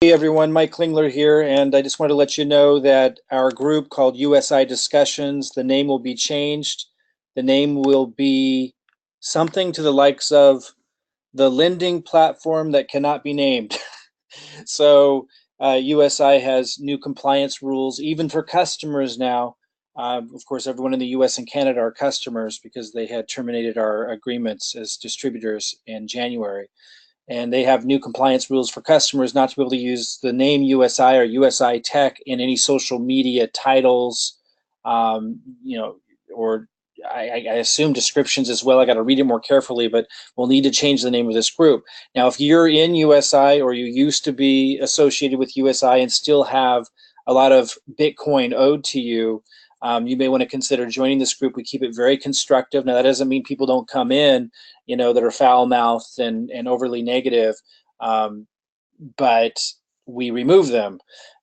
Hey everyone, Mike Klingler here, and I just want to let you know that our group called USI Discussions, the name will be changed. The name will be something to the likes of the lending platform that cannot be named. So USI has new compliance rules, even for customers now. Of course, everyone in the US and Canada are customers because they had terminated our agreements as distributors in January. And they have new compliance rules for customers not to be able to use the name USI or USI Tech in any social media titles, you know, or I assume descriptions as well. I got to read it more carefully, but we'll need to change the name of this group. Now, if you're in USI or you used to be associated with USI and still have a lot of Bitcoin owed to you, you may want to consider joining this group. We keep it very constructive. Now, that doesn't mean people don't come in, that are foul-mouthed and overly negative, but we remove them.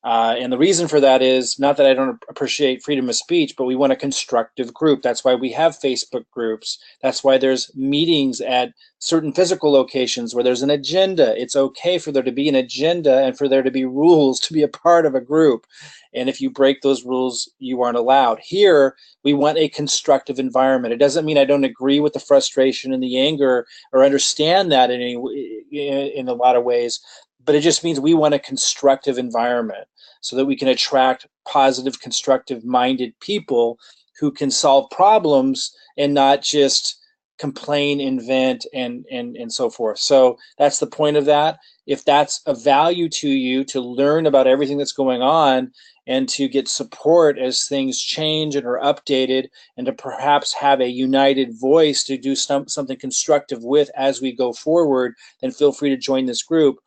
And the reason for that is not that I don't appreciate freedom of speech, but we want a constructive group. That's why we have Facebook groups. That's why there's meetings at certain physical locations where there's an agenda. It's okay for there to be an agenda and for there to be rules to be a part of a group. And if you break those rules, you aren't allowed. Here, we want a constructive environment. It doesn't mean I don't agree with the frustration and the anger or understand that in a lot of ways, but it just means we want a constructive environment so that we can attract positive, constructive-minded people who can solve problems and not just complain, invent, and so forth. So that's the point of that. If that's of value to you to learn about everything that's going on and to get support as things change and are updated, and to perhaps have a united voice to do something constructive with as we go forward, then feel free to join this group.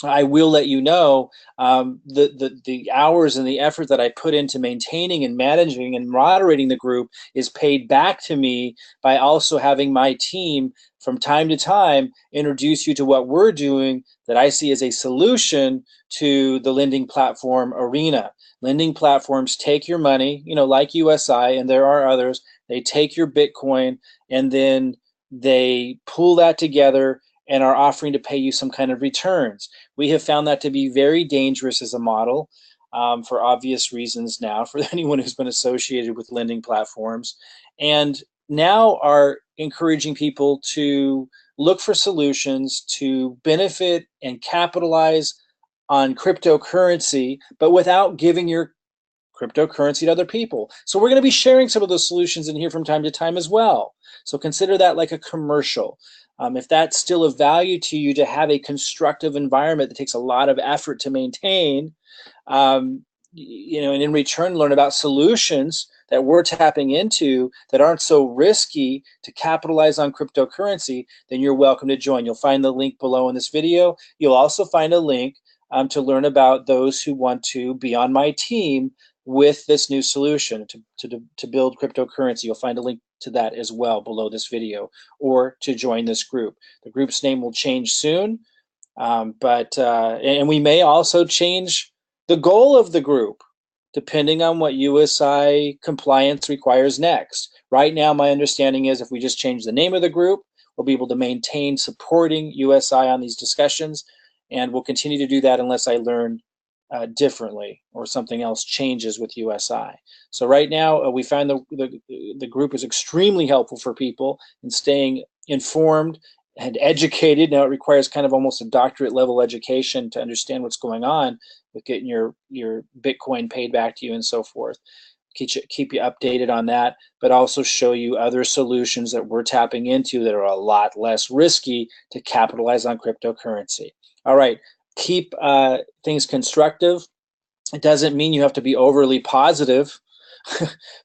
I will let you know the hours and the effort that I put into maintaining and managing and moderating the group is paid back to me by also having my team from time to time introduce you to what we're doing that I see as a solution to the lending platform arena. Lending platforms take your money, like USI, and there are others. They take your Bitcoin and then they pull that together and are offering to pay you some kind of returns. We have found that to be very dangerous as a model for obvious reasons now for anyone who's been associated with lending platforms, and now are encouraging people to look for solutions to benefit and capitalize on cryptocurrency, but without giving your cryptocurrency to other people. So we're going to be sharing some of those solutions in here from time to time as well. So consider that like a commercial. If that's still of value to you to have a constructive environment that takes a lot of effort to maintain, and in return learn about solutions that we're tapping into that aren't so risky to capitalize on cryptocurrency, then you're welcome to join. You'll find the link below in this video. You'll also find a link to learn about those who want to be on my team with this new solution to build cryptocurrency. You'll find a link to that as well below this video, or to join this group. The group's name will change soon, and we may also change the goal of the group depending on what USI compliance requires next. Right now, my understanding is if we just change the name of the group, we'll be able to maintain supporting USI on these discussions, and we'll continue to do that unless I learn differently or something else changes with USI. So right now we find the group is extremely helpful for people in staying informed and educated. Now it requires kind of almost a doctorate level education to understand what's going on with getting your Bitcoin paid back to you and so forth. Keep you updated on that, but also show you other solutions that we're tapping into that are a lot less risky to capitalize on cryptocurrency. All right. Keep things constructive. It doesn't mean you have to be overly positive,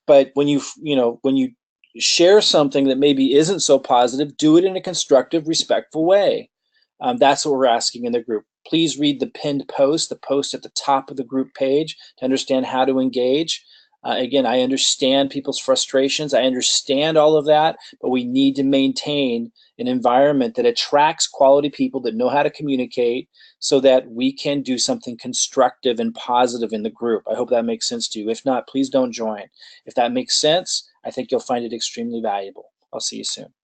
but when you share something that maybe isn't so positive, do it in a constructive, respectful way. That's what we're asking in the group. Please read the pinned post, the post at the top of the group page, to understand how to engage. Again, I understand people's frustrations. I understand all of that, but we need to maintain an environment that attracts quality people that know how to communicate so that we can do something constructive and positive in the group. I hope that makes sense to you. If not, please don't join. If that makes sense, I think you'll find it extremely valuable. I'll see you soon.